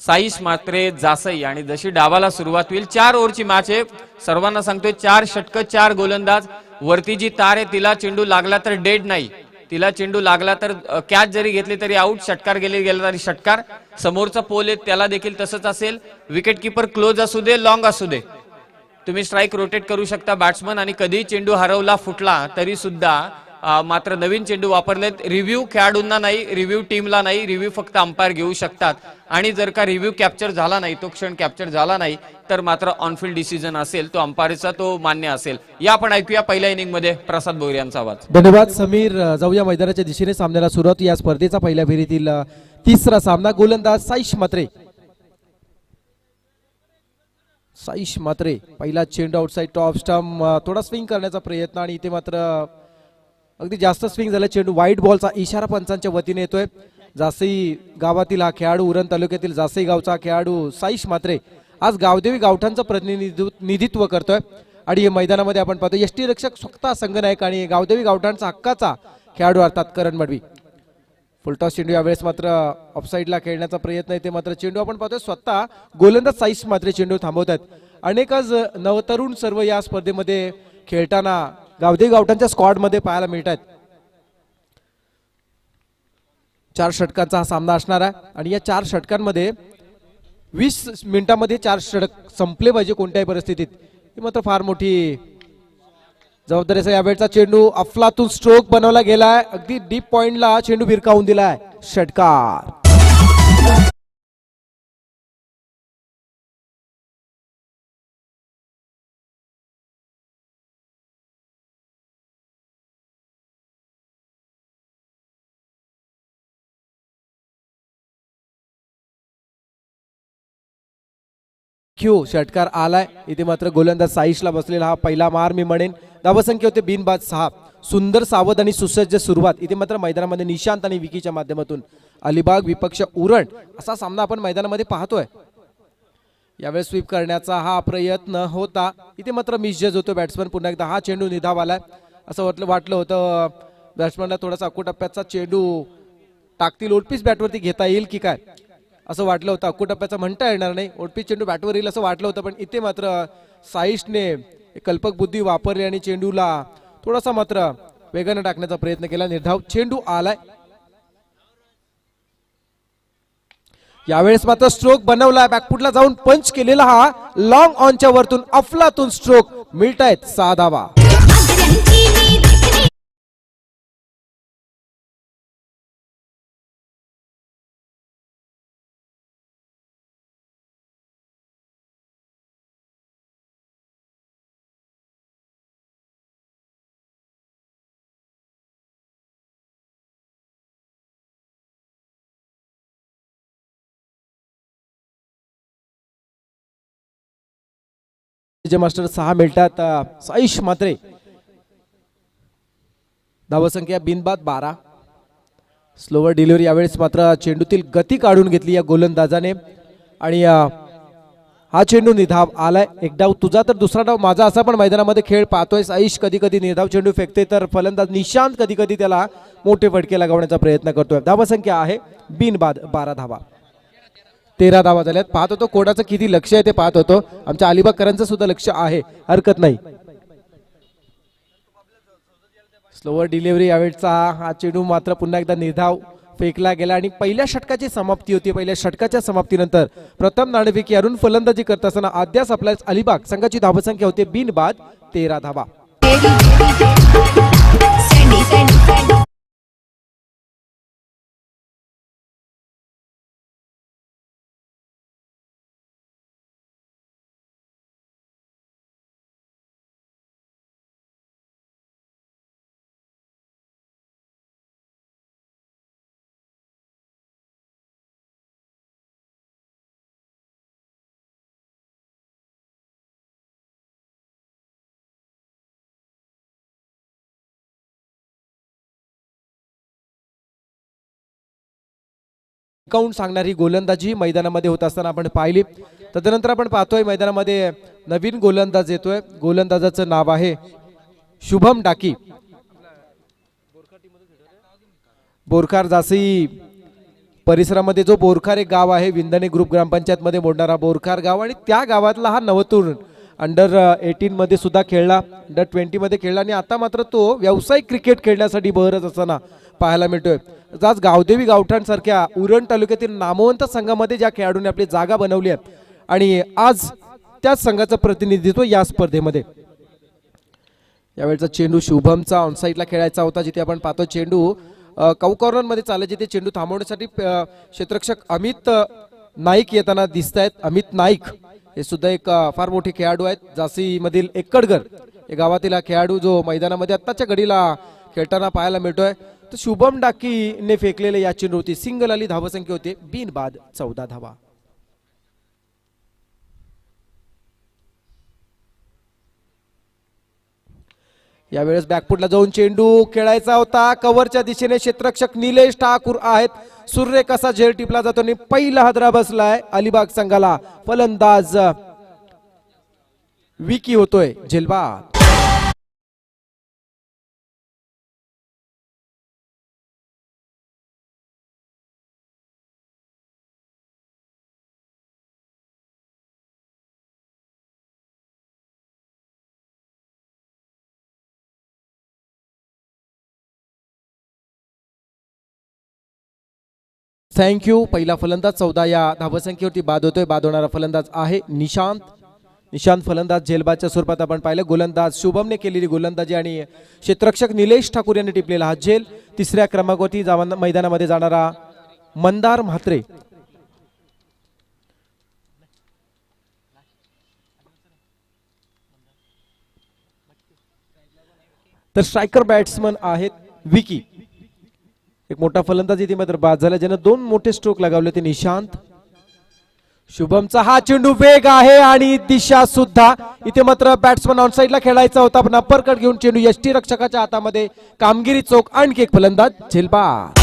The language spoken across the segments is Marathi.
साईश मात्रे जासई आणि जशी डावाला सुरुवात होईल 4 ओव्हरची मॅच आहे. सर्वांना सांगतोय 4 षटक 4 गोलंदाज. वरती जी तार आहे तिला चेंडू लागला तर डेड नाही, तिला चेंडू लागला तर कॅच जरी घेतली तरी आउट, षटकार गेला तरी षटकार. समोरचा पोल आहे त्याला देखील तसंच असेल. विकेट किपर क्लोज असू दे लॉंग असू दे, तुम्ही स्ट्राईक रोटेट करू शकता बॅट्समन. आणि कधी चेंडू हरवला फुटला तरी सुद्धा मात्र नवीन चेंडू वापरलेत. रिव्ह्यू खेळाडूंना नाही, रिव्ह्यू टीमला नाही, रिव्ह्यू फक्त अंपायर घेऊ शकतात. आणि जर का रिव्ह्यू कॅप्चर झाला नाही, तो क्षण कॅप्चर झाला नाही तर मात्र ऑनफिल्ड डिसिजन असेल तो अंपायरचा, तो मान्य असेल. या आपण ऐकूया पहिल्या इनिंग मध्ये प्रसाद भोईर यांचा आवाज. धन्यवाद समीर. जाऊया मैदानाच्या दिशेने सामन्याला सुरुवात. या स्पर्धेचा पहिल्या फेरीतील तिसरा सामना. गोलंदाज साईश मात्रे. साईश मात्रे पहिला चेंडू आउटसाइड टॉप स्टंप, थोडा स्विंग करण्याचा प्रयत्न आणि इथे मात्र अगदी जास्त स्विंग झाला. चेंडू वाईट बॉलचा इशारा पंचांच्या वतीने येतोय. जासई गावातील हा खेळाडू, उरण तालुक्यातील जासई गावचा खेळाडू साईश मात्रे आज गावदेवी गावठांचं प्रतिनिधित्व करतोय. आणि मैदानामध्ये आपण पाहतो यष्टीरक्षक स्वतः संघनायक आणि गावदेवी गावठांचा हक्काचा खेळाडू अर्थात करण मडवी. फुलटॉस चेंडू यावेळेस मात्र ऑफसाईडला खेळण्याचा प्रयत्न आहे. ते मात्र चेंडू आपण पाहतोय स्वतः गोलंदाज साईश मात्रे चेंडू थांबवत आहेत. अनेकच नवतरुण सर्व या स्पर्धेमध्ये खेळताना गावदेवी गावठांच्या स्क्वॉड मध्ये पाहायला मिळत आहेत. 4 षटकांचा हा सामना असणार आहे आणि या 4 षटकांमध्ये 20 मिनिटांमध्ये 4 षटक संपले पाहिजे कोणत्याही परिस्थितीत. ही मात्र फार मोठी जबाबदारी आहे. यावेळचा चेंडू अफलातून स्ट्रोक बनवला गेलाय. अगदी डीप पॉइंटला चेंडू भिरकावून दिलाय. षटकार. षटकार आलाय. इथे मात्र गोलंदाज साईशला बसलेला हा पहिला मार मी म्हणेन. धावसंख्या होते बिनबाद 6. सुंदर सावध आणि सुसज्ज सुरुवात. इथे मात्र मैदानामध्ये निशांत आणि विकीच्या माध्यमातून अलिबाग विपक्ष उरण असा सामना आपण मैदानामध्ये पाहतोय. यावेळेस स्वीप करण्याचा हा प्रयत्न होता. इथे मात्र मिसजज होतो बॅट्समन. पुन्हा एकदा हा चेंडू निधाव आलाय. असं वाटलं होतं बॅट्समनला थोडासा अक्कोटप्प्याचा चेंडू टाकतील, ओटपीस बॅटवरती घेता येईल की काय असं वाटलं होतं. अक्कोटप्प्याचा म्हणता येणार नाही, ओटपीस चेंडू बॅटवर येईल असं वाटलं होतं. पण इथे मात्र साईशने कल्पक बुद्धी वापरली आणि चेंडूला थोडासा मात्र वेगाने टाकण्याचा प्रयत्न केला. निर्धाव चेंडू आलाय. यावेळेस मात्र स्ट्रोक बनवला. बॅकफुटला जाऊन पंच केलेला हा लॉंग ऑनच्या वरतून अफलातून स्ट्रोक. मिळतायत 6 धावा. मास्टर 6 मिळतात. साईश मात्रे धावसंख्या बिनबाद 12. Slower delivery. यावेळेस मात्र चेंडूतील गती काढून घेतली या गोलंदाजाने आणि हा चेंडू निधाव आलाय. एक डाव तुझा तर दुसरा डाव माझा असा पण मैदानामध्ये खेळ पाहतोय. साईश कधी कधी निर्धाव चेंडू फेकते तर फलंदाज निशांत कधी कधी त्याला मोठे फटके लगावण्याचा प्रयत्न करतोय. धावसंख्या आहे बिनबाद 12 धावा. 13 धावा झाल्यात. पाहत होतो कोणाचं किती लक्ष आहे ते पाहत होतो. आमच्या अलिबागकरांचं सुद्धा लक्ष आहे, हरकत नाही. Slower delivery. यावेळचा हा चेंडू मात्र पुन्हा एकदा निर्धाव फेकला गेला आणि पहिल्या षटकाची समाप्ती होती. पहिल्या षटकाच्या समाप्तीनंतर प्रथम नाणेफेकी अरुण फलंदाजी करत असताना अद्याप आपल्या अलिबाग संघाची धावसंख्या होते बिनबाद 13 धावा. काउंट सांगणारी गोलंदाजी मैदानामध्ये होत असताना आपण पाहिली. तदनंतर आपण पाहतोय मैदानामध्ये नवीन गोलंदाज येतोय. गोलंदाजाचं नाव आहे शुभम डाकी. बोरखार जासई परिसरामध्ये जो बोरखार एक गाव आहे, विंधणे ग्रुप ग्रामपंचायत मध्ये मोडणारा बोरखार गाव, आणि त्या गावातला हा नवतरुण अंडर 18 मध्ये सुद्धा खेळला, अंडर 20 मध्ये खेळला आणि आता मात्र तो व्यावसायिक क्रिकेट खेळण्यासाठी बहरत असताना पाहायला मिळतोय. आज गावदेवी गावठाणसारख्या उरण तालुक्यातील नामवंत संघामध्ये ज्या खेळाडूंनी आपली जागा बनवली आहे आणि आज त्याच संघाचं प्रतिनिधित्व या स्पर्धेमध्ये. यावेळेचा चेंडू शुभमचा ऑनसाईडला खेळायचा होता, जिथे आपण पाहतो चेंडू कौ कॉर्नर मध्ये चालला, जिथे चेंडू थांबवण्यासाठी क्षेत्ररक्षक अमित नाईक येताना दिसत आहेत. अमित नाईक हे सुद्धा एक फार मोठे खेळाडू आहेत. जासी मधील एककडगर या गावातील हा खेळाडू जो मैदानामध्ये आत्ताच्या घडीला खेळताना पाहायला मिळतोय. तर शुभम डाकीने फेकलेले या चेंडूवरती सिंगल आली, धावसंख्या होते बिनबाद 14 धावा. यावेळेस बॅकफुटला जाऊन चेंडू खेळायचा होता. कव्हरच्या दिशेने क्षेत्ररक्षक निलेश ठाकूर आहेत. सूर्य कसा झेल टिपला जातो आणि पहिला हादरा बसलाय अलिबाग संघाला. फलंदाज विकी होतोय झेलबाद. थँक्यू. पहिला फलंदाज 14 या धावसंख्येवरती बाद होतोय. बाद होणारा फलंदाज आहे निशांत. निशांत फलंदाज झेलबादच्या स्वरूपात आपण पाहिलं. गोलंदाज शुभमने केलेली गोलंदाजी आणि क्षेत्ररक्षक निलेश ठाकूर यांनी टिपलेला हा झेल. तिसऱ्या क्रमांकावरती मैदानामध्ये जाणारा मंदार म्हात्रे. तर स्ट्रायकर बॅट्समन आहेत विकी. एक मोठा फलंदाज इथे मात्र बाद झाला, ज्याने 2 मोठे स्ट्रोक लगावले ते निशांत. शुभमचा हा चेंडू वेग आहे आणि दिशा सुद्धा. इथे मात्र बॅट्समन ऑन साइडला खेळायचा होता, पण अप्परकट घेऊन चेंडू यष्टी रक्षकाच्या हातामध्ये. कामगिरी चोख. आणखी एक फलंदाज झेलबाद.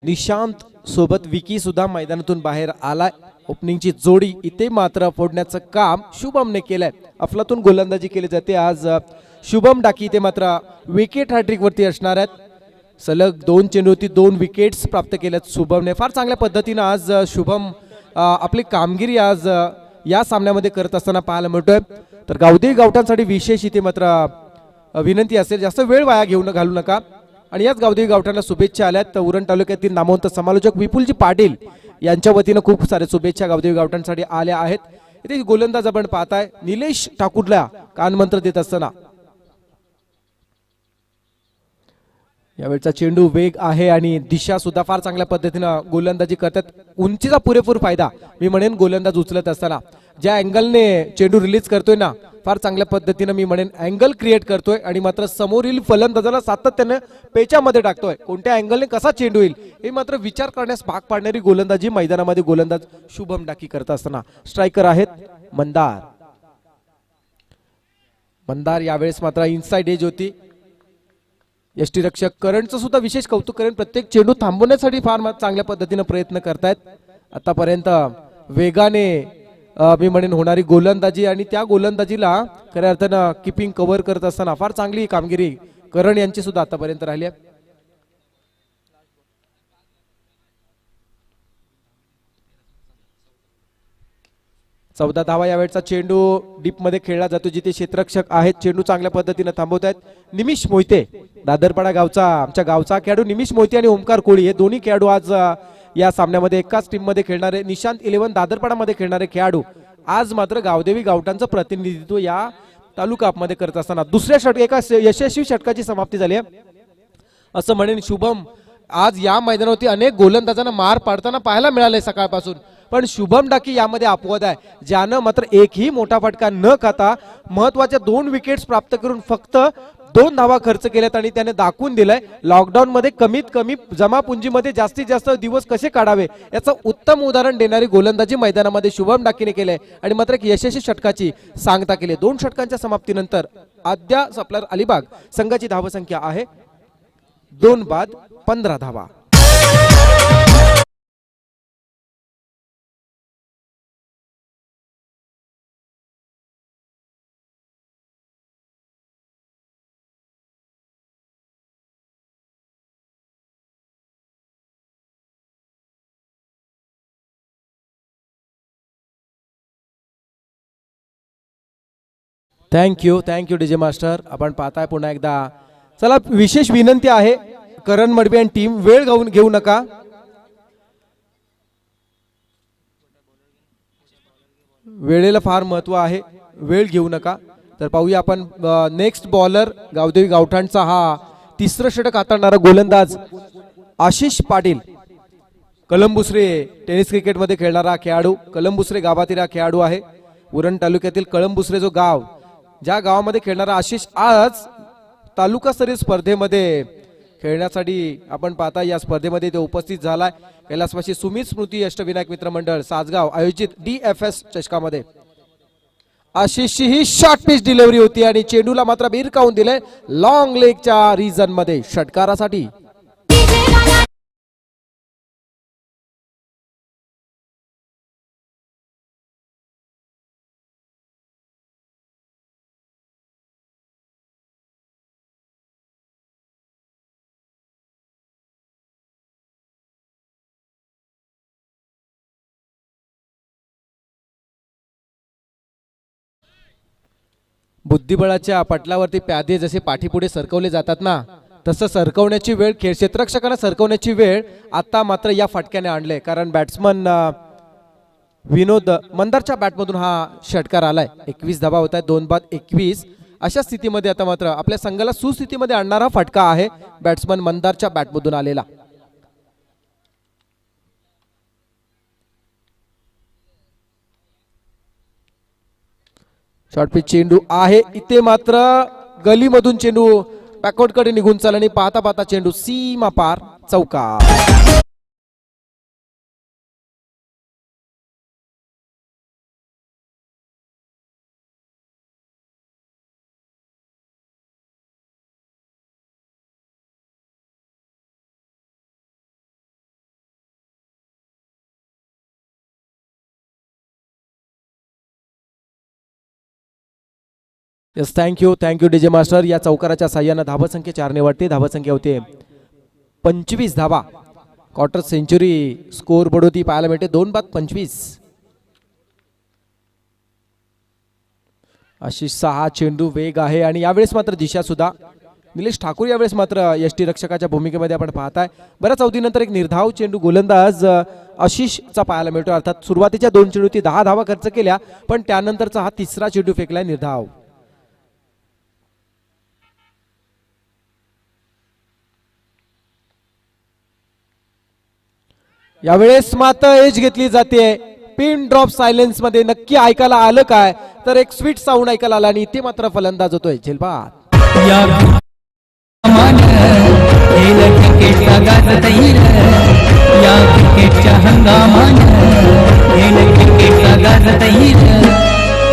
निशांत सोबत विकी सुद्धा मैदानातून बाहेर आलाय. ओपनिंगची जोडी इथे मात्र फोडण्याचं काम शुभमने केलंय. अफलातून गोलंदाजी केली जाते आज शुभम डाकी. इथे मात्र विकेट हॅट्रिक वरती असणार आहेत. सलग 2 चेंडूवरती 2 विकेट्स प्राप्त केल्यात शुभमने. फार चांगल्या पद्धतीनं आज शुभम आपली कामगिरी आज या सामन्यामध्ये करत असताना पाहायला मिळतोय. तर गावदेवी गावठांसाठी विशेष इथे मात्र विनंती असेल, जास्त वेळ वाया घालू नका. आणि याच गावदेवी गावठांना शुभेच्छा आल्यात. उरण तालुक्यातील नामवंत समालोचक विपुलजी पाटील यांच्या वतीनं खूप सारे शुभेच्छा गावदेवी गावठांसाठी आल्या आहेत. इथे गोलंदाज आपण पाहताय निलेश ठाकूरला कानमंत्र देत असताना. यावेळचा चेंडू वेग आहे आणि दिशा सुद्धा फार चांगल्या पद्धतीनं गोलंदाजी करतात. उंचीचा पुरेपूर फायदा मी म्हणेन गोलंदाज उचलत असताना. ज्या अँगलने चेंडू रिलीज करतोय ना, फार चांगल्या पद्धतीनं मी म्हणेन अँगल क्रिएट करतोय आणि मात्र समोरील फलंदाजाला सातत्याने पेचामध्ये टाकतोय. कोणत्या अँगलने कसा चेंडू येईल हे मात्र विचार करण्यास भाग पाडणारी गोलंदाजी मैदानामध्ये गोलंदाज शुभम डाकी करत असताना. स्ट्रायकर आहेत मंदार. मंदार यावेळेस मात्र इनसाइड एज होती. यष्टी रक्षक करणचं सुद्धा विशेष कौतुक करेन. प्रत्येक चेंडू थांबवण्यासाठी फार चांगल्या पद्धतीने प्रयत्न करतायत. आतापर्यंत वेगाने मी म्हणेन होणारी गोलंदाजी आणि त्या गोलंदाजीला खऱ्या अर्थानं किपिंग कव्हर करत असताना फार चांगली कामगिरी करण यांची सुद्धा आतापर्यंत राहिली आहे. चौदा धावा. यावेळचा चेंडू डीप मध्ये खेळला जातो, जिथे क्षेत्ररक्षक आहेत. चेंडू चांगल्या पद्धतीने थांबवत आहेत निमिष मोहिते. दादरपाडा गावचा आमच्या गावचा खेळाडू निमिष मोहिते आणि ओमकार कोळी हे दोन्ही खेळाडू आज या सामन्यामध्ये एकाच टीम मध्ये खेळणारे. निशांत 11 दादरपाडा मध्ये खेळणारे खेळाडू आज मात्र गावदेवी गावठांचं प्रतिनिधित्व या तालुका मध्ये करत असताना दुसऱ्या एका यशस्वी षटकाची समाप्ती झाली आहे असं म्हणेन. शुभम आज या मैदानावरती अनेक गोलंदाजांना मार पाडताना पाहायला मिळाले सकाळपासून, पण शुभम डाकी यामध्ये अपवाद आहे, ज्यानं मात्र एकही मोठा फटका न खाता महत्वाच्या 2 विकेट्स प्राप्त करून फक्त 2 धावा खर्च केल्यात आणि त्याने दाखवून दिलंय लॉकडाऊन मध्ये कमीत कमी जमा पुंजीमध्ये जास्तीत जास्त दिवस कसे काढावे याचं उत्तम उदाहरण देणारी गोलंदाजी मैदानामध्ये शुभम डाकीने केले आणि मात्र एक यशस्वी षटकाची सांगता केली. 2 षटकांच्या समाप्तीनंतर अद्याप सप्लायर अलिबाग संघाची धावसंख्या आहे 2 बाद 15 धावा. Thank you DJ master. आपण पाहताय पुन्हा एकदा. चला विशेष विनंती आहे करण मडबी आणि टीम वेळ घेऊ नका. वेळेला फार महत्व आहे, वेळ घेऊ नका. तर पाहूया आपण नेक्स्ट बॉलर गावदेवी गावठाणचा हा तिसरं षटक हाताळणारा गोलंदाज आशिष पाटील. कळंबुसरे टेनिस क्रिकेटमध्ये खेळणारा खेळाडू, कळंबुसरे गावातील हा खेळाडू आहे. उरण तालुक्यातील कळंबुसरे जो गाव, ज्या गावामध्ये खेळणारा आशिष आज तालुकास्तरीय स्पर्धेमध्ये खेळण्यासाठी आपण पाहता या स्पर्धेमध्ये ते उपस्थित झालाय. कैलासवासी सुमित स्मृती अष्टविनायक मित्र मंडळ सासगाव आयोजित DFS चषकामध्ये आशिषची ही शॉर्ट पिच डिलिव्हरी होती आणि चेंडूला मात्र भिरकावून दिले लॉंग लेगच्या रिजन मध्ये षटकारासाठी. बुद्धिबळाच्या पटलावरती प्यादे जसे पाठीपुढे सरकवले जातात ना, तसं सरकवण्याची वेळ क्षेत्ररक्षकांना सरकवण्याची वेळ आता मात्र या फटक्याने आणले. कारण बॅट्समन विनोद मंदारच्या बॅटमधून हा षटकार आलाय. 21 धावा होत आहेत, 2 बाद 21. अशा स्थितीमध्ये आता मात्र आपल्या संघाला सुस्थितीमध्ये आणणारा फटका आहे बॅट्समन मंदारच्या बॅटमधून आलेला. शॉर्ट पिच चेंडू आहे इथे मात्र गलीमधून चेंडू बॅकवर्ड कडे निघून चालला आणि पाहता पाहता चेंडू सीमा पार चौकार. Yes thank you DJ master. या चौकाराच्या साह्यानं धावसंख्या 4 ने वाढते. धावसंख्या होते 25 धावा. क्वार्टर सेंचुरी स्कोर बढोती पाहायला मिळते 2 बाद 25. आशिषचा हा चेंडू वेग आहे आणि यावेळेस मात्र दिशा सुद्धा निलेश ठाकूर यावेळेस मात्र यष्टी रक्षकाच्या भूमिकेमध्ये आपण पाहताय. बऱ्याच अवधीनंतर एक निर्धाव चेंडू गोलंदाज आशिषचा पाहायला मिळतो. अर्थात सुरुवातीच्या 2 चेंडूती 10 धावा खर्च केल्या, पण त्यानंतरचा हा तिसरा चेंडू फेकलाय निर्धाव. यावेळेस मात्र एज घेतली जाते. पिन ड्रॉप सायलेन्स मध्ये नक्की ऐकायला आलं काय, तर एक स्वीट साऊंड ऐकायला आला आणि इथे मात्र फलंदाज होतोय झेलबाद. क्रिकेटच्या हंगामान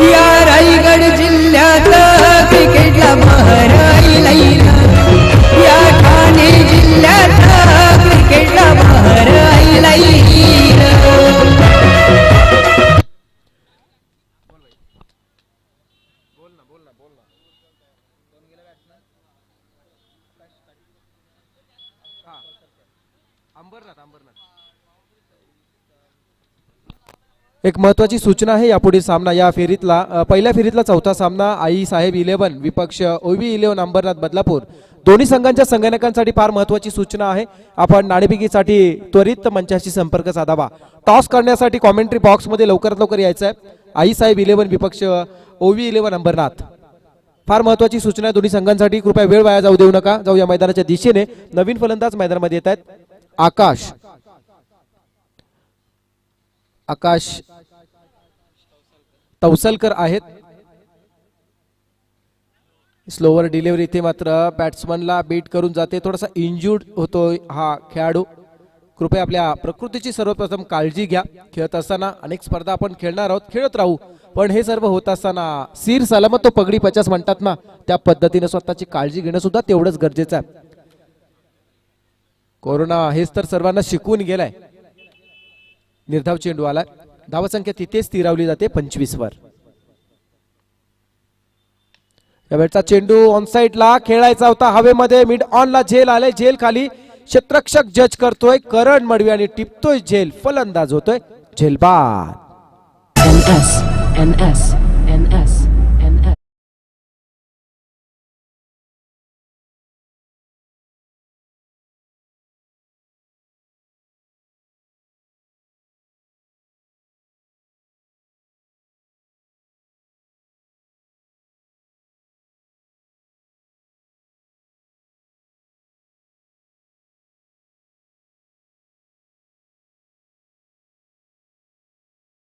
या रायगड जिल्ह्यात क्रिकेटला बहर या ठाणे जिल्ह्यात क्रिकेटला बहर एक महत्वाची सूचना आहे यापुढे सामना या फेरीतला पहिल्या फेरीतला चौथा सामना आई साहेब 11 विपक्ष ओवी 11 अंबरनाथ बदलापूर. दोन्ही संघांच्या संगणकांसाठी फार महत्वाची सूचना आहे. आपण नाणेफेकीसाठी त्वरित मंचाशी संपर्क साधावा. टॉस करण्यासाठी कॉमेंट्री बॉक्स मध्ये लवकरात लवकर यायचं आहे. आई साहेब 11 विपक्ष ओवी 11 अंबरनाथ. फार महत्वाची सूचना आहे दोन्ही संघांसाठी. कृपया वेळ वाया जाऊ देऊ नका. जाऊया मैदानाच्या दिशेने. नवीन फलंदाज मैदानामध्ये येत आहेत. आकाश तवसलकर आहेत. स्लोवर डिलिव्हरी इथे मात्र बॅट्समनला बीट करून जाते, थोडासा इंज्युर्ड होतोय हा खेळाडू. कृपया आपल्या प्रकृतीची सर्वप्रथम काळजी घ्या. खेळत असताना अनेक स्पर्धा आपण खेळणार आहोत, खेळत राहू, पण हे सर्व होत असताना सिर सलामत तो पगडी 50 म्हणतात ना, त्या पद्धतीने स्वतःची काळजी घेणं सुद्धा तेवढंच गरजेचं आहे. कोरोना हेच तर सर्वांना शिकवून गेलाय. निर्धाव चेंडू आला, धावसंख्या तिथेच स्थिरावली जाते 25 वर. यावेळचा चेंडू ऑन साइडला खेळायचा होता, हवेमध्ये मिड ऑनला झेल आले, झेल खाली क्षेत्ररक्षक जज करतोय करण मडवी आणि टिपतोय झेल, फलंदाज होतोय झेलबाद. NS, NS, NS, NS.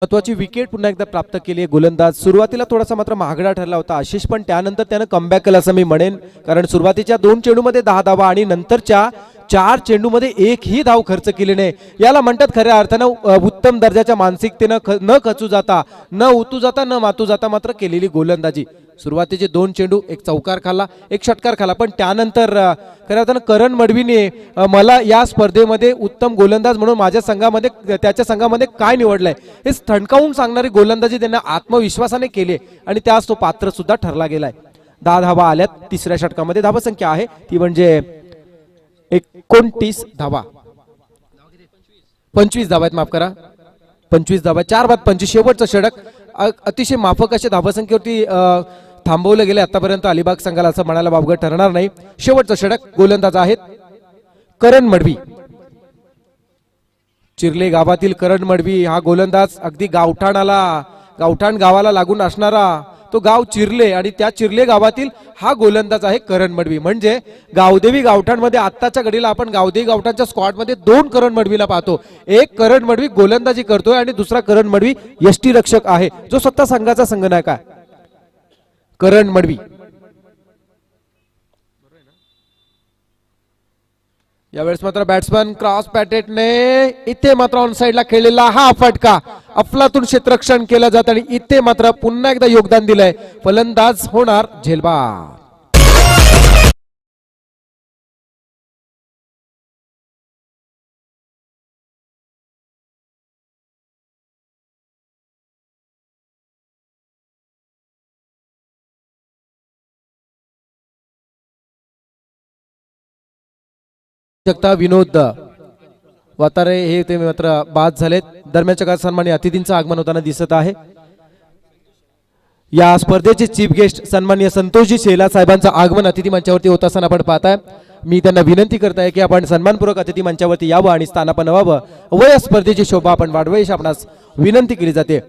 महत्वाची विकेट पुन्हा एकदा प्राप्त केली आहे गोलंदाज. सुरुवातीला थोडासा मात्र महागडा ठरला होता आशिष, पण त्यानंतर त्यानं कमबॅक केला असं मी म्हणेन, कारण सुरुवातीच्या 2 चेंडूमध्ये 10 धावा आणि नंतरच्या 4 चेंडूमध्ये एकही धाव खर्च केली नाही. याला म्हणतात खऱ्या अर्थानं उत्तम दर्जाच्या मानसिकतेनं न खचू जाता, न उतू जाता, न मातू जाता मात्र केलेली गोलंदाजी. सुरुवातीचे 2 चेंडू, एक चौकार खाला, एक षटकार खाला, पण त्यानंतर खऱ्या अर्थानं करण मडवीने मला या स्पर्धेमध्ये उत्तम गोलंदाज म्हणून माझ्या संघामध्ये, त्याच्या संघामध्ये काय निवडलंय हे ठणकावून सांगणारी गोलंदाजी त्यांना आत्मविश्वासाने केली आणि त्यास तो पात्र सुद्धा ठरला गेलाय. 10 धावा आल्यात तिसऱ्या षटकामध्ये. धावसंख्या आहे ती म्हणजे 29 धावा, 25 धावा आहेत, माफ करा, 25 धावा, 4 बाद 25. शेवटचं षटक अतिशय माफक अशा धावसंख्येवरती थांबवलं गेले आतापर्यंत अलिबाग संघाला, असं म्हणायला वावगं ठरणार नाही. शेवटचं षटक, गोलंदाज आहेत करण मडवी. चिर्ले गावातील करण मडवी हा गोलंदाज अगदी गावठाण गावाला लागून असणारा तो गाव चिर्ले, आणि त्या चिर्ले गावातील हा गोलंदाज आहे करण मडवी. म्हणजे गावदेवी गावठाणमध्ये आत्ताच्या घडीला आपण गावदेवी गावठाणच्या स्क्वॉडमध्ये 2 करण मडवीला पाहतो. एक करण मडवी गोलंदाजी करतोय आणि दुसरा करण मडवी यष्टीरक्षक आहे, जो स्वतः संघाचा संघनायक आहे. करण मडवी यावेळेस मात्र बॅट्समन क्रॉस पॅटेटने इथे मात्र ऑन साइडला खेळलेला हा फटका अफलातून क्षेत्ररक्षण केलं जात आणि इथे मात्र पुन्हा एकदा योगदान दिलंय. फलंदाज होणार झेलबाद. विनोद वातारे हे ते मात्र बाद झालेत. दरम्यानच्या काळात सन्माननीय अतिथींचं आगमन होताना दिसत आहे. या स्पर्धेचे चीफ गेस्ट सन्माननीय संतोषजी शेला साहेबांचं आगमन अतिथी मंचावरती होत असताना आपण पाहताय. मी त्यांना विनंती करताय की आपण सन्मानपूर्वक अतिथी मंचावरती यावं आणि स्थानापन्न व्हावं व या स्पर्धेची शोभा आपण वाढवावी अशी आपणास विनंती केली जाते.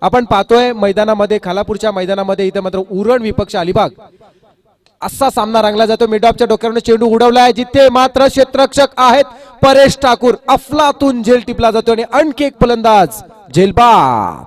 आपण पाहतोय मैदानामध्ये, खालापूरच्या मैदानामध्ये इथे मात्र उरण विपक्ष अलिबाग असा सामना रंगला जातो. मिडऑफच्या डोक्यावरून चेंडू उडवलाय, जिथे मात्र क्षेत्ररक्षक आहेत परेश ठाकूर. अफलातून झेल टिपला जातो आणि आणखी एक फलंदाज झेलबाद.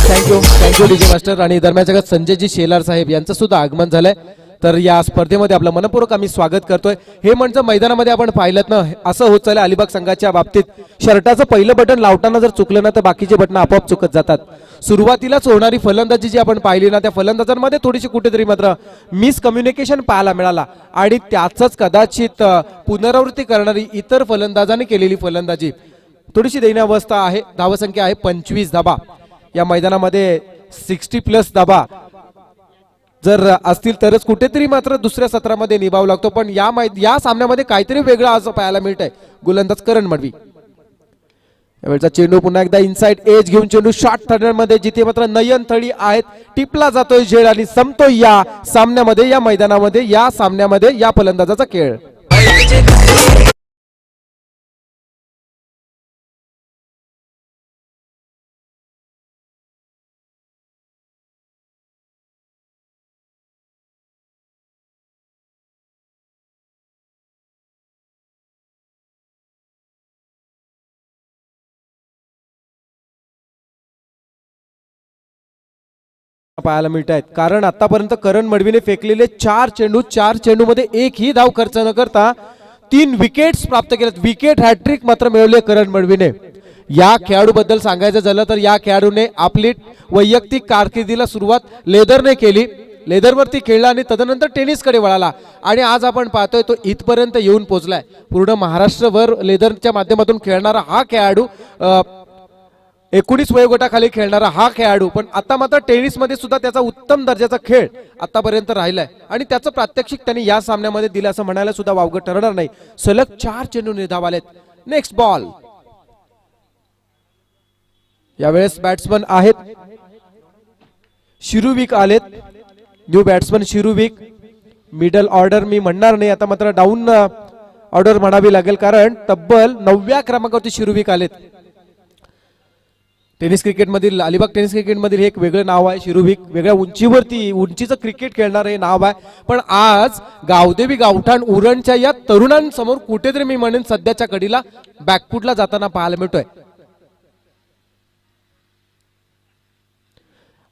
Thank you DJ master. आणि दरम्यानच्या काळात संजयजी शेलार साहेब यांचं सुद्धा आगमन झालंय. तर या स्पर्धेमध्ये आपलं मनपूर्वक आम्ही स्वागत करतोय. हे म्हणजे मैदानामध्ये आपण पाहिलं ना, असं होत चाललंय अलिबाग संघाच्या बाबतीत. शर्टाचं पहिलं बटन लावताना जर चुकलं ना तर बाकीचे बटन आपोआप चुकत जातात. सुरुवातीलाच होणारी फलंदाजी जी आपण पाहिली ना, त्या फलंदाजांमध्ये थोडीशी कुठेतरी मात्र मिसकम्युनिकेशन पाहायला मिळाला आणि त्याच कदाचित पुनरावृत्ती करणारी इतर फलंदाजांनी केलेली फलंदाजी थोडीशी दैन्यावस्था आहे. धावसंख्या आहे 25 धाबा. या मैदानामध्ये 60+ धाबा जर असतील तरच कुठेतरी मात्र दुसऱ्या सत्रामध्ये निभाव लागतो. पण या सामन्यामध्ये काहीतरी वेगळं असं पाहायला मिळत आहे. गोलंदाज करण मडवी. यावेळचा चेंडू पुन्हा एकदा इनसाइड एज घेऊन चेंडू शॉर्ट थर्डमध्ये, जिथे मात्र नयन थळी आहेत, टिपला जातोय झेल आणि संपतोय या सामन्यामध्ये, या मैदानामध्ये, या सामन्यामध्ये या फलंदाजाचा खेळ. पाहायला मिळत आहेत, कारण आतापर्यंत करण मडवीने फेकलेले 4 चेंडूमध्ये एकही धाव खर्च न करता 3 विकेट्स प्राप्त केल्यात. विकेट हॅट्रिक मात्र मिळवले करण मडवीने. या खेळाडूबद्दल सांगायचं झालं तर या खेळाडूने आपली वैयक्तिक कारकिर्दीला सुरुवात लेदरने केली, लेदरवरती खेळला आणि तदनंतर टेनिसकडे वळाला आणि आज आपण पाहतोय तो इथपर्यंत येऊन पोहोचलाय. पूर्ण महाराष्ट्रभर लेदरच्या माध्यमातून खेळणारा हा खेळाडू, 19 वयोगटाखाली खेळणारा हा खेळाडू, पण आता मात्र टेनिसमध्ये सुद्धा त्याचा उत्तम दर्जाचा खेळ आतापर्यंत राहिलाय आणि त्याचं प्रात्यक्षिक त्यांनी या सामन्यामध्ये दिलं असं म्हणायला सुद्धा वावगं ठरणार नाही. सलग 4 चेंडू धाव आलेत. Next ball. यावेळेस बॅट्समन आहेत शिरुविक आलेत, न्यू बॅट्समन शिरुविक. मिडल ऑर्डर मी म्हणणार नाही, आता मात्र डाऊन ऑर्डर म्हणावी लागेल, कारण तब्बल 9व्या क्रमांकावरती शिरुविक आलेत. टेनिस क्रिकेटमधील, अलिबाग टेनिस क्रिकेटमधील हे एक वेगळं नाव आहे शिरुविक. वेगळ्या उंचीचं क्रिकेट खेळणारं हे नाव आहे. पण आज गावदेवी गावठाण उरणच्या या तरुणांसमोर कुठेतरी मी म्हणेन सध्याच्या घडीला बॅकफुटला जाताना पाहायला मिळतोय.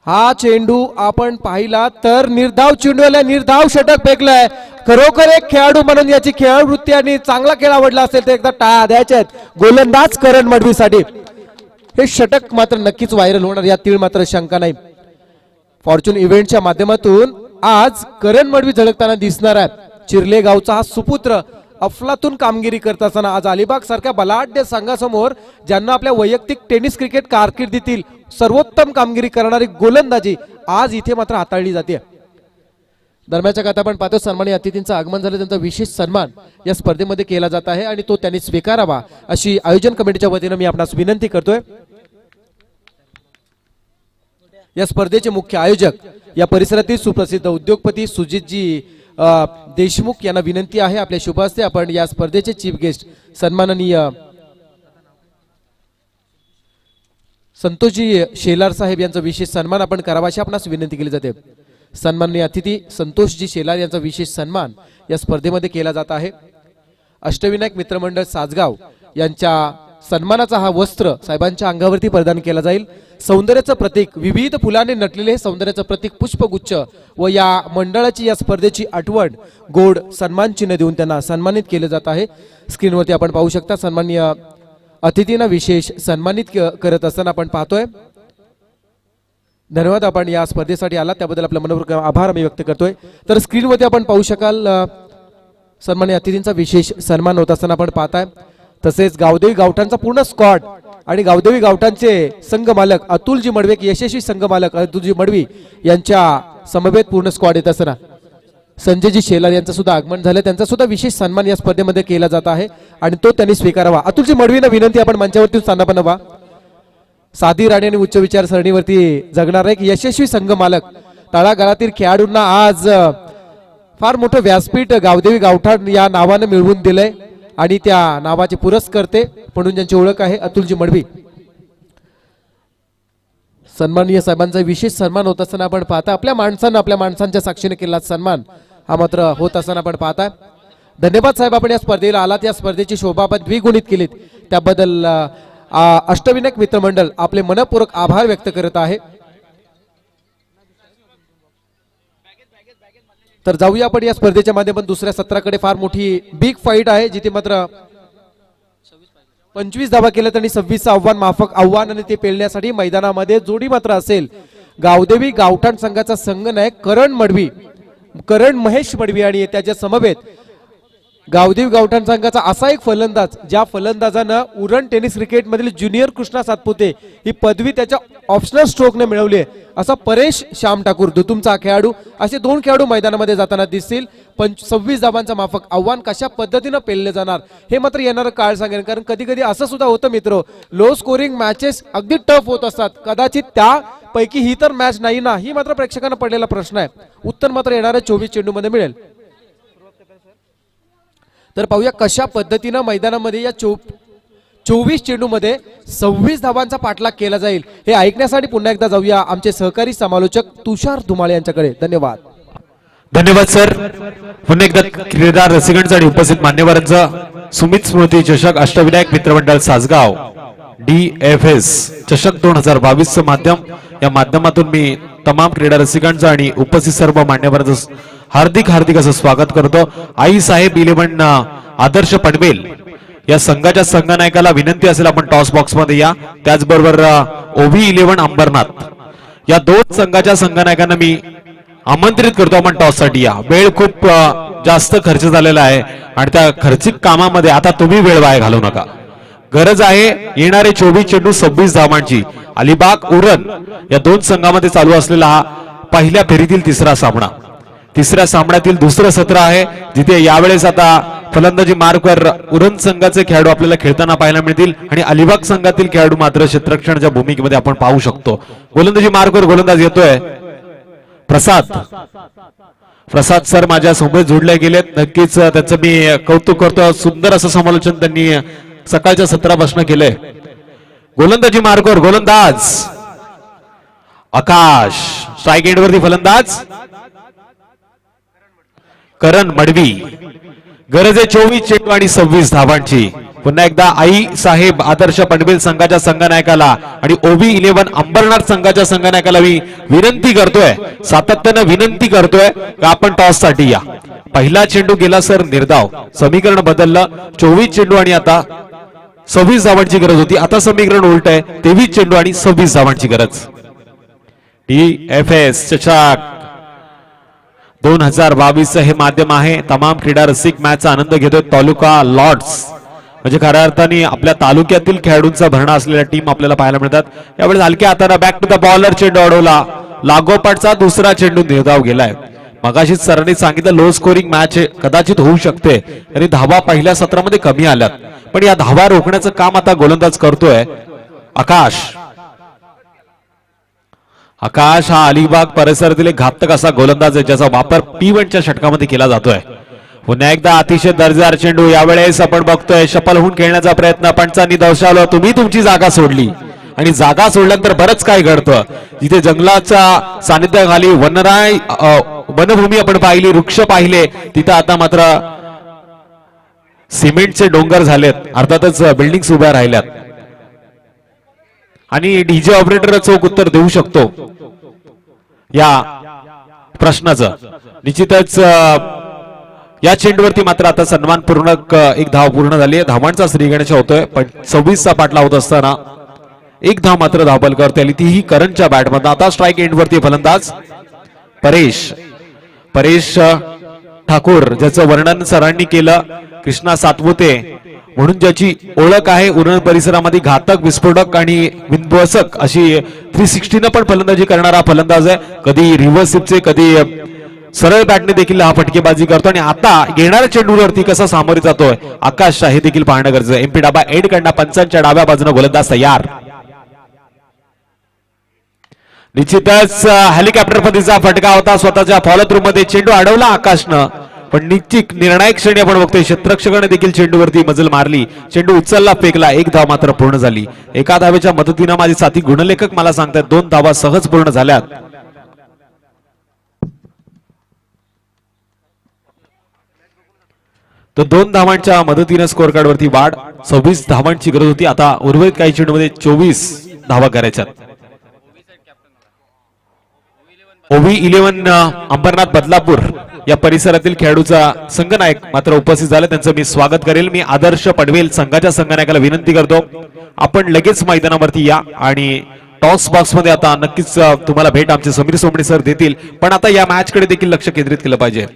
हा चेंडू आपण पाहिला तर निर्धाव चेंडूला निर्धाव षटक फेकलाय. खरोखर एक खेळाडू म्हणून याची खेळवृत्ती आणि चांगला खेळ आवडला असेल तर एकदा टाळ्या द्यायच्या आहेत गोलंदाज करण मडवीसाठी. हे षटक मात्र नक्कीच व्हायरल होणार, या तीळ मात्र शंका नाही. फॉर्च्यून इव्हेंटच्या माध्यमातून आज करण मडवी झळकताना दिसणार आहे. चिरले गावचा हा सुपुत्र अफलातून कामगिरी करत असताना आज अलिबाग सारख्या बलाढ्य संघासमोर, ज्यांना आपल्या वैयक्तिक टेनिस क्रिकेट कारकिर्दीतील सर्वोत्तम कामगिरी करणारी गोलंदाजी आज इथे मात्र हाताळली जाते. दरम्यानच्या काळात आपण पाहतो सन्मानी अतिथींचं आगमन झालं, त्यांचा विशेष सन्मान या स्पर्धेमध्ये केला जात आहे आणि तो त्यांनी स्वीकारावा अशी आयोजन कमिटीच्या वतीनं मी आपणास विनंती करतोय. या स्पर्धेचे मुख्य आयोजक या परिसरातील सुप्रसिद्ध उद्योगपती सुजितजी देशमुख यांना विनंती आहे आपल्या शुभ हस्ते आपण या स्पर्धेचे चीफ गेस्ट सन्माननीय संतोषजी शेलार साहेब यांचा विशेष सन्मान आपण करावा अशी आपणास विनंती केली जाते. सन्माननीय अतिथी संतोषजी शेलार यांचा विशेष सन्मान या स्पर्धेमध्ये केला जात आहे. अष्टविनायक मित्रमंडळ सासगाव यांच्या सन्मानाचा हा वस्त्र साहेबांच्या अंगावरती प्रदान केला जाईल. सौंदर्याचं प्रतीक, विविध फुलांनी नटलेले हे सौंदर्याचं प्रतीक पुष्पगुच्छ व या मंडळाची या स्पर्धेची आठवण गोड सन्मान चिन्ह देऊन त्यांना सन्मानित केले जात आहे. स्क्रीनवरती आपण पाहू शकता सन्माननीय अतिथींना विशेष सन्मानित करत असताना आपण पाहतोय. धन्यवाद, आपण या स्पर्धेसाठी आला त्याबद्दल आपला मनपूर्वक आभार मी व्यक्त करतोय. तर स्क्रीनवरती आपण पाहू शकाल सन्माननीय अतिथींचा विशेष सन्मान होत असताना आपण पाहताय. तसेच गावदेवी गावठाणचा पूर्ण स्क्वॉड आणि गावदेवी गावठाणचे संघ मालक अतुलजी मडवी, यशस्वी संघ मालक अतुलजी मडवी यांच्या समवेत पूर्ण स्क्वॉड येत असताना संजयजी शेलार यांचं सुद्धा आगमन झालं. त्यांचा सुद्धा विशेष सन्मान या स्पर्धेमध्ये केला जात आहे आणि तो त्यांनी स्वीकारावा. अतुलजी मडवींना विनंती आपण मंचावरती स्थानापन्न व्हा. साधी राणी आणि उच्च विचार सरणीवरती जगणार एक यशस्वी संघ मालक तळागाळातील खेळाडूंना आज फार मोठं व्यासपीठ गावदेवी गावठाण या नावानं मिळवून दिलंय आणि त्या नावाचे पुरस्कर्ते म्हणून ज्यांची ओळख आहे अतुलजी मडवी. सन्माननीय साहेबांचा विशेष सन्मान होत असताना आपण पाहता आपल्या माणसांच्या साक्षीने केलेला सन्मान हा मात्र होत असताना आपण पाहता. धन्यवाद साहेब, आपण या स्पर्धेला आलात, या स्पर्धेची शोभा आपण द्विगुणित केलीत त्याबद्दल अष्टविनायक मित्रमंडळ आपले मनपूर्वक आभार व्यक्त करत आहे. तर जाऊया आपण या स्पर्धेच्या माध्यमातून दुसऱ्या सत्राकडे. फार मोठी बिग फाईट आहे जिथे मात्र 25 धावा केल्या त्यांनी 26चं आव्हान माफक आव्हान आणि ते पेलण्यासाठी मैदानामध्ये जोडी मात्र असेल गावदेवी गावठाण संघाचा संघनायक करण महेश मडवी आणि त्याच्या समवेत गावदेवी गावठाण संघाचा असा एक फलंदाज ज्या फलंदाजानं उरण टेनिस क्रिकेट मधील ज्युनियर कृष्णा सातपुते ही पदवी त्याच्या ऑप्शनल स्ट्रोकने मिळवली आहे असा परेश श्याम ठाकूर तुमचा खेळाडू, असे 2 खेळाडू मैदानामध्ये जाताना दिसतील. 26 धावांचा माफक आव्हान कशा पद्धतीनं पेलले जाणार हे मात्र येणारं काळ सांगेल, कारण कधी कधी असं सुद्धा होतं मित्र, लो स्कोरिंग मॅचेस अगदी टफ होत असतात. कदाचित त्यापैकी ही तर मॅच नाही ना, ही मात्र प्रेक्षकांना पडलेला प्रश्न आहे. उत्तर मात्र येणाऱ्या 24 चेंडूमध्ये मिळेल. तर पाहूया कशा पद्धतीनं मैदानामध्ये या 24 चेंडूमध्ये 26 धावांचा पाठलाग केला जाईल हे ऐकण्यासाठी पुन्हा एकदा जाऊया आमचे सहकारी समालोचक तुषार धुमाळे यांच्याकडे. धन्यवाद. धन्यवाद सर. पुन्हा एकदा क्रीडा रसिकांसाठी उपस्थित मान्यवरांचा सुमित स्मृती चषक अष्टविनायक मित्रमंडळ सासगाव DFS चषक 2022 माध्यम या माध्यमातून मी तमाम क्रीडा रसिकांचं आणि उपस्थित सर्व मान्यवरांचं हार्दिक हार्दिक असं स्वागत करतो. आई साहेब 11 आदर्श पनवेल या संघाच्या संघनायकाला विनंती असेल आपण टॉस बॉक्स मध्ये या. त्याचबरोबर ओव्ही 11 अंबरनाथ या दोन संघाच्या संघनायकांना मी आमंत्रित करतो आपण टॉस साठी या. वेळ खूप जास्त खर्च झालेला आहे आणि त्या खर्चिक कामामध्ये आता तुम्ही वेळ वाया घालवू नका. गरज आहे येणारे 24 चेंडू 26 धावांची. अलिबाग उरण या दोन संघामध्ये चालू असलेला हा पहिल्या फेरीतील तिसरा सामना, तिसऱ्या सामन्यातील दुसरं सत्र आहे, जिथे यावेळेस आता फलंदाजी मार्कवर उरण संघाचे खेळाडू आपल्याला खेळताना पाहायला मिळतील आणि अलिबाग संघातील खेळाडू मात्र क्षेत्ररक्षणाच्या भूमिकेमध्ये आपण पाहू शकतो. गोलंदाजी मार्कवर गोलंदाज येतोय प्रसाद सर माझ्या सोबत जोडले गेलेत. नक्कीच त्याचं मी कौतुक करतो. सुंदर असं समालोचन त्यांनी सकाळच्या सत्रापासून केलंय. गोलंदाजी मार्कवर गोलंदाज आकाश, स्ट्राईक एंडवरती फलंदाज करण मडवी. गरज आहे 24 चेंडू आणि 26 धावांची. पुन्हा एकदा आई साहेब आदर्श पनवेल संघाच्या संघनायकाला आणि ओव्ही 11 अंबरनाथ संघाच्या संघनायकाला मी विनंती करतोय, सातत्यानं विनंती करतोय का आपण टॉस साठी या. पहिला चेंडू गेला सर निर्धाव, समीकरण बदललं. 24 चेंडू आणि आता 26 धावांची गरज होती. आता समीकरण उलट आहे, 23 चेंडू आणि 26 धावांची गरज. DFS चषक 2022 हे माध्यम आहे. तमाम क्रीडा रसिक मॅचचा आनंद घेतोय. तालुका लॉर्ड्स म्हणजे खऱ्या अर्थाने आपल्या तालुक्यातील खेळाडूंचा भरणा असलेल्या टीम आपल्याला पाहायला मिळतात. यावेळेस हलक्या हाताने बॅक टू द बॉलर चेंडू अडवला. लागोपाठचा दुसरा चेंडू निर्धाव गेलाय. मगाशीच सरांनी सांगितलं लो स्कोरिंग मॅच कदाचित होऊ शकते आणि धावा पहिल्या सत्रामध्ये कमी आल्यात, पण या धावा रोखण्याचं काम आता गोलंदाज करतोय आकाश. आकाश हा अलिबाग परिसरातील एक घातक असा गोलंदाज आहे ज्याचा वापर P1च्या षटकामध्ये केला जातोय. पुन्हा एकदा अतिशय दर्जेदार चेंडू. यावेळेस आपण बघतोय शफल होऊन खेळण्याचा प्रयत्न. पंचांनी दर्शवलं तुम्ही तुमची जागा सोडली आणि जागा सोडल्यानंतर बरंच काय घडतं. जिथे जंगलाच्या सानिध्याखाली वनभूमी आपण पाहिली, वृक्ष पाहिले, तिथं आता मात्र सिमेंटचे डोंगर झालेत. अर्थातच बिल्डिंग्स उभ्या राहिल्यात आणि डीजे ऑपरेटर चोख उत्तर देऊ शकतो या प्रश्नाचं. निश्चितच या चेंडूवरती मात्र आता सन्मानपूर्ण एक धाव पूर्ण झाली आहे. धावांचा श्रीगणेश होतोय, पण 26चा पाठला होत असताना एक धाव मात्र धावबल करता आली, तीही करणच्या बॅटमधून. आता स्ट्राईक एंडवरती फलंदाज परेश ठाकूर, ज्याचं वर्णन सरांनी केलं कृष्णा सातपुते म्हणून, ज्याची ओळख आहे उरण परिसरामध्ये घातक, विस्फोटक आणि विध्वंसक अशी 360 पण फलंदाजी करणारा फलंदाज आहे. कधी रिव्हर्स स्विपचे, कधी सरळ बॅटने देखील हा फटकेबाजी करतो आणि आता येणाऱ्या चेंडूवरती कसा सामोरे जातोय आकाश हे देखील पाहणं गरजेचं आहे. एमपी डाबा एड कडनं पंचांच्या डाव्या बाजूने गोलंदाज तयार. निश्चितच हेलिकॉप्टर पद्धतीचा फटका होता. स्वतःच्या फॉलो थ्रू मध्ये चेंडू अडवला आकाशनं, पण निश्चित निर्णायक क्षणी आपण बघतोय क्षेत्ररक्षकाने देखील चेंडूवरती मजल मारली. चेंडू उचलला, फेकला. एक धाव मात्र पूर्ण झाली. एका धावेच्या मदतीनं माझे साथी गुणलेखक मला सांगतात 2 धावा सहज पूर्ण झाल्यात. तर 2 धावांच्या मदतीने स्कोअर कार्ड वरती वाढ. 26 धावांची गरज होती. आता उर्वरित काही चेंडूमध्ये 24 धावा करायच्यात. ओव्ही 11 अंबरनाथ बदलापूर या परिसरातील खेळाडूचा संघनायक मात्र उपस्थित झाले. त्यांचं मी स्वागत करेल. मी आदर्श पनवेल संघाच्या संघनायकाला विनंती करतो आपण लगेच मैदानावरती या आणि टॉस बॉक्स मध्ये आता नक्कीच तुम्हाला भेट आमचे समीर सोमणी सर देतील, पण आता या मॅच कडे देखील लक्ष केंद्रित केलं पाहिजे.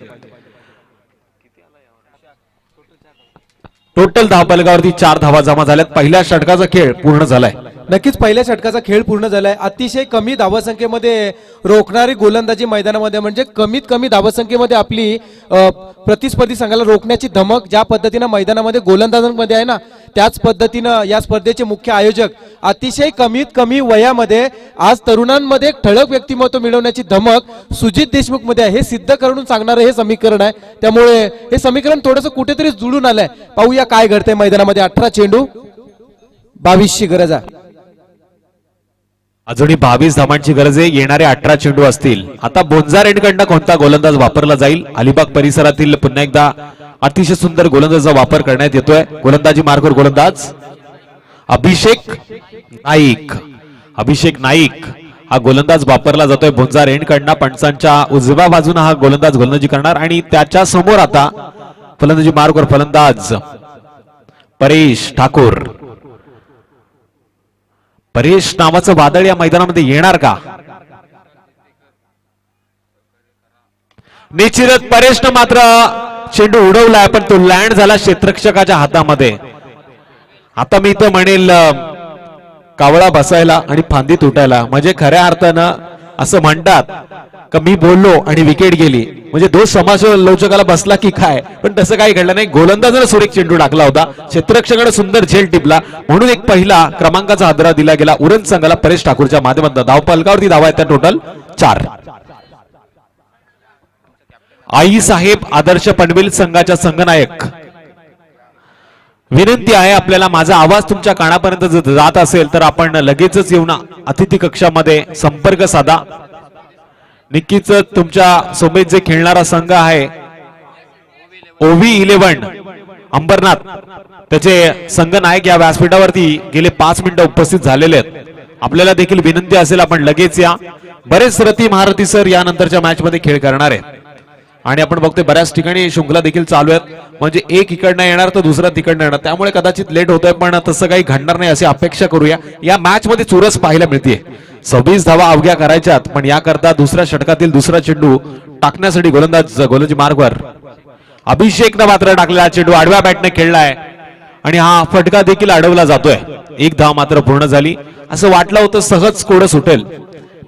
टोटल धावफलकावरती 4 धावा जमा झाल्यात. पहिल्या षटकाचा खेळ पूर्ण झालाय. नक्कीच पहिल्या षटकाचा खेळ पूर्ण झालाय. अतिशय कमी धावसंख्येमध्ये रोखणारी गोलंदाजी मैदानामध्ये, म्हणजे कमीत कमी धावसंख्येमध्ये आपली प्रतिस्पर्धी संघाला रोखण्याची धमक ज्या पद्धतीनं मैदानामध्ये गोलंदाजांमध्ये आहे ना, त्याच पद्धतीनं या स्पर्धेचे मुख्य आयोजक अतिशय कमीत कमी वयामध्ये आज तरुणांमध्ये एक ठळक व्यक्तिमत्व मिळवण्याची धमक सुजित देशमुख मध्ये आहे, हे सिद्ध करून सांगणारं हे समीकरण आहे. त्यामुळे हे समीकरण थोडंसं कुठेतरी जुळून आलंय. पाहूया काय घडतंय मैदानामध्ये. 18 चेंडू 22ची गरज आहे. अजूनही 22 धावांची गरज आहे. येणारे 18 चेंडू असतील. आता बोंजार एंडकडनं कोणता गोलंदाज वापरला जाईल? अलिबाग परिसरातील पुन्हा एकदा अतिशय सुंदर गोलंदाजाचा वापर करण्यात येतोय. गोलंदाजी मार्कवर गोलंदाज अभिषेक नाईक. हा गोलंदाज वापरला जातोय भुंजार एंड कडनं. पंचांच्या उजव्या बाजूने हा गोलंदाज गोलंदाजी करणार आणि त्याच्या समोर आता फलंदाजी मार्गवर फलंदाज परेश ठाकूर. परेश नावाचं वादळ या मैदानामध्ये येणार का? निश्चितच परेशनं मात्र चेंडू उडवलाय पण तो लँड झाला क्षेत्ररक्षकाच्या हातामध्ये. आता मी तर म्हणेल कावळा बसायला आणि फांदी तुटायला. म्हणजे खऱ्या अर्थानं असं म्हणतात का मी बोललो आणि विकेट गेली म्हणजे दोष समालोचकाला बसला की काय, पण तसं काही घडलं नाही. गोलंदाजाने सुरेख चेंडू टाकला होता, क्षेत्ररक्षकाने सुंदर झेल टिपला म्हणून एक पहिला क्रमांकाचा हादरा दिला गेला उरण संघाला परेश ठाकूरच्या माध्यमातून. धावफलकावरती धावा आहेत त्या टोटल 4. आई साहेब आदर्श पनवेल संघाच्या संघनायक, विनंती आहे आपल्याला माझा आवाज तुमच्या कानापर्यंत जर जात असेल तर आपण लगेचच येऊन अतिथी कक्षामध्ये संपर्क साधा. नक्कीच तुमच्या सोबत जे खेळणारा संघ आहे ओव्ही 11 अंबरनाथ त्याचे संघनायक या व्यासपीठावरती गेले 5 मिनिटं उपस्थित झालेले आहेत. आपल्याला देखील विनंती असेल आपण लगेच या. बरेच रती महारथी सर यानंतरच्या मॅच मध्ये खेळ करणार आहे आणि आपण बघतोय बऱ्याच ठिकाणी शृंखला देखील चालू आहेत. म्हणजे एक इकडनं येणार तर दुसरा तिकडनं येणार, त्यामुळे कदाचित लेट होतोय पण तसं काही घडणार नाही अशी अपेक्षा करूया. या मॅच मध्ये चुरस पाहायला मिळते. 26 धावा अवघ्या करायच्यात पण याकरता दुसऱ्या षटकातील दुसरा चेंडू टाकण्यासाठी गोलंदाजी मार्गवर अभिषेकनं मात्र टाकलेला चेंडू आडव्या बॅटने खेळलाय आणि हा फटका देखील अडवला जातोय. 1 धाव मात्र पूर्ण झाली. असं वाटलं होतं सहज कोड सुटेल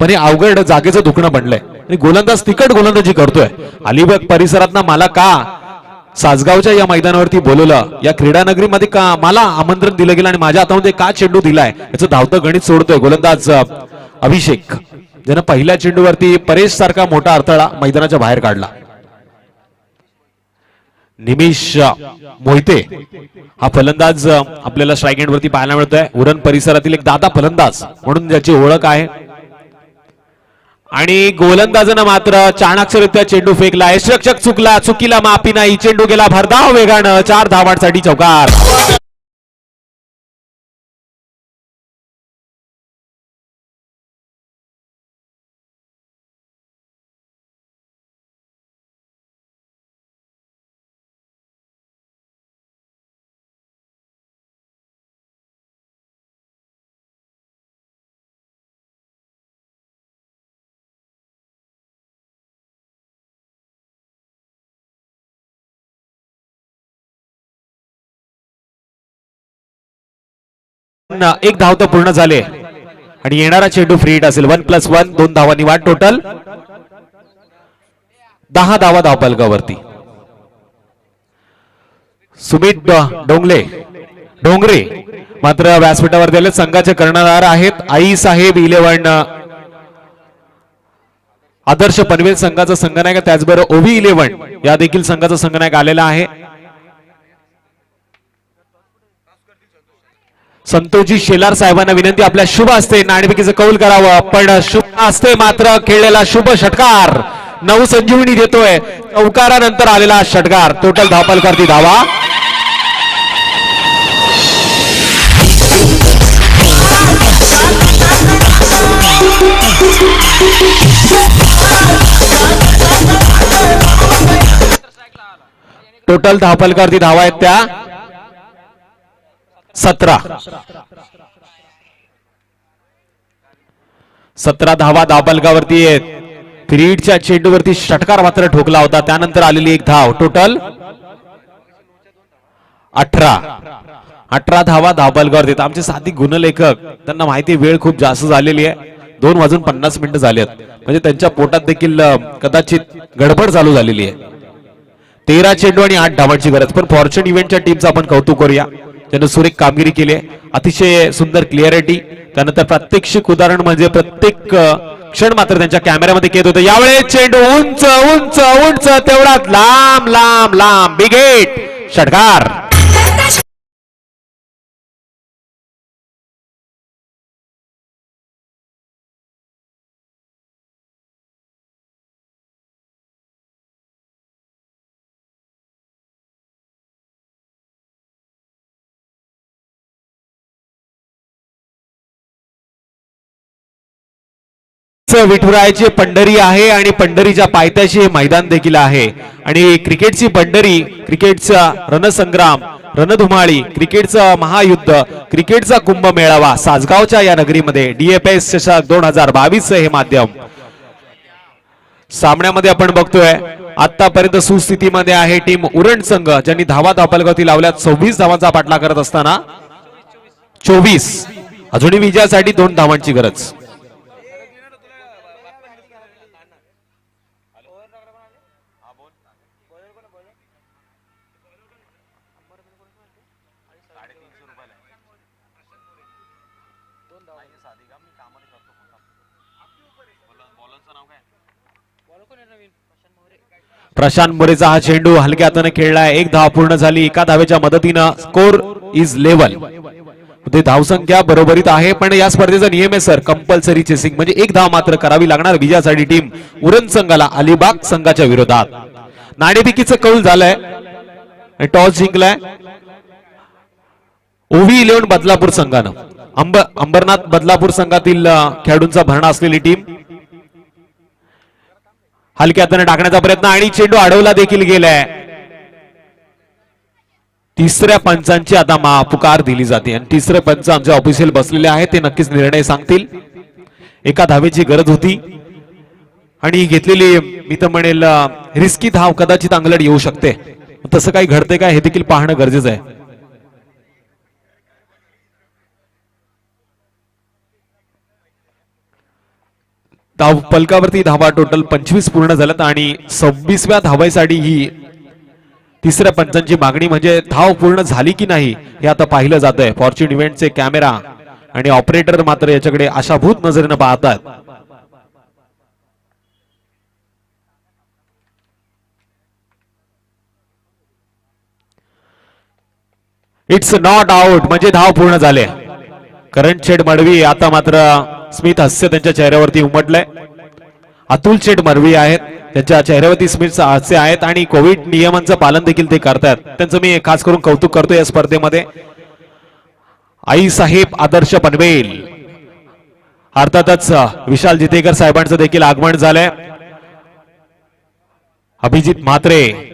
पण हे अवघड जागेचं दुखणं बनलंय आणि गोलंदाज तिकट गोलंदाजी करतोय. अलिबाग परिसरात मला का सासगावच्या या मैदानावरती बोलवलं, या क्रीडा नगरीमध्ये का मला आमंत्रण दिलं गेलं आणि माझ्या हातामध्ये का चेंडू दिलाय याचं धावतं गणित सोडतोय गोलंदाज अभिषेक, ज्यानं पहिल्या चेंडूवरती परेश सारखा मोठा अडथळा मैदानाच्या बाहेर काढला. निमिष मोहिते हा फलंदाज आपल्याला स्ट्राईक एंड वरती पाहायला मिळतोय. उरण परिसरातील एक दादा फलंदाज म्हणून ज्याची ओळख आहे आणि गोलंदाजानं मात्र चाणाक्षररित्या चेंडू फेकला. यष्टरक्षक चुकला, चुकीला माफी नाही. चेंडू गेला भरधाव वेगानं 4 धावांसाठी चौकार. एक धाव तर पूर्ण झाले आणि येणारा चेंडू फ्री हिट असेल. 1+1 2 धावांनी वाट. टोटल 10 धावा धावफलकावरती. सुमित डोंगरे मात्र व्यासपीठावर दिले. संघाचे कर्णधार आहेत आई साहेब 11 आदर्श पनवेल संघाचा संघनायक, त्याचबरोबर ओव्ही 11 या देखील संघाचा संघनायक आलेला आहे. संतोषजी शेलार साहेबांना विनंती आपल्या शुभ हस्ते नाणेफेकीचं कौल करावं. पण शुभ हस्ते मात्र खेळलेला शुभ षटकार नवसंजीवनी देतोय. चौकारानंतर आलेला षटकार. टोटल धावफलकावरती धावा. टोटल धावफलकावरती धावा आहेत त्या 17. 17 धावा धावफलकावरती आहेत. फ्रीडच्या चेंडूवरती षटकार मात्र ठोकला होता, त्यानंतर आलेली एक धाव. टोटल 18 धावा धावफलकावरती. आमचे साथी गुणलेखक त्यांना माहिती वेळ खूप जास्त झालेली आहे. 2:50 झालेत म्हणजे त्यांच्या पोटात देखील कदाचित गडबड चालू झालेली आहे. 13 चेंडू आणि 8 धावांची गरज. पण फॉर्च्युन इव्हेंटच्या टीमचं आपण कौतुक करूया, त्यानं सुरेख कामगिरी केली आहे. अतिशय सुंदर क्लिअरिटी. त्यानंतर प्रात्यक्षिक उदाहरण म्हणजे प्रत्येक क्षण मात्र त्यांच्या कॅमेऱ्यामध्ये कैद होतं. यावेळेस चेंडू उंच उंच उंच तेवढाच लांब लांब लांब. बिग हिट षटकार. विठुरायाची पंढरी आहे आणि पंढरीच्या पायथ्याशी हे मैदान देखील आहे आणि क्रिकेटची पंढरी, क्रिकेटचा रणसंग्राम, रणधुमाळी, क्रिकेटचं महायुद्ध, क्रिकेटचा कुंभ मेळावा सासगावच्या या नगरीमध्ये DFS चषक 2022 हे माध्यम. सामन्यामध्ये आपण बघतोय आतापर्यंत सुस्थितीमध्ये आहे टीम उरण संघ, ज्यांनी धावा धावफलकावरती लावल्यात. 26 धावांचा पाठलाग करत असताना 24 अजूनही विजयासाठी 2 धावांची गरज. प्रशांत मोरेचा हा चेंडू हलक्या हाताने खेळलाय. 1 धाव पूर्ण झाली. एका धावेच्या मदतीनं स्कोर इज लेवल. धावसंख्या बरोबरीत आहे, पण या स्पर्धेचा नियम आहे सर कंपल्सरी चेसिंग, म्हणजे 1 धाव मात्र करावी लागणार विजयासाठी टीम उरण संघाला अलिबाग संघाच्या विरोधात. नाणेफेकीचं कौल झालंय. टॉस जिंकलाय OV11 बदलापूर संघानं. अंबरनाथ बदलापूर संघातील खेळाडूंचा भरणा असलेली टीम. हलक्या हाताने टाकण्याचा प्रयत्न आणि चेंडू अडवला देखील गेलाय. तिसऱ्या पंचांची आता पुकार दिली जाते आणि तिसरे पंच आमचे ऑफिशियल बसलेले आहेत, ते नक्कीच निर्णय सांगतील. एका धावेची गरज होती आणि घेतलेली मी तर म्हणेल रिस्की धाव कदाचित अंगलट येऊ शकते. तसं काही घडते काय हे देखील पाहणं गरजेचं आहे. धाव फलकावरती धावा टोटल 25 पूर्ण झाल्यात आणि 26व्या धावासाठी ही तिसऱ्या पंचांची मागणी, म्हणजे धाव पूर्ण झाली की नाही हे आता पाहिलं जात आहे. फॉर्च्यून इव्हेंटचे कॅमेरा आणि ऑपरेटर मात्र याच्याकडे आशाभूत नजरेनं पाहतात. इट्स नॉट आउट, म्हणजे धाव पूर्ण झाले. करंट शेड मडवी आता मात्र स्मिथ हास्य त्यांच्या चेहऱ्यावरती उमटलंय. अतुल शेठ मरवी आहेत, त्यांच्या चेहऱ्यावरती स्मिथ हास्य आहेत आणि कोविड नियमांचं पालन देखील ते करतात. त्यांचं मी खास करून कौतुक करतो या स्पर्धेमध्ये. आई साहेब आदर्श पनवेल, अर्थातच विशाल जितेकर साहेबांचं देखील आगमन झालंय. अभिजित म्हात्रे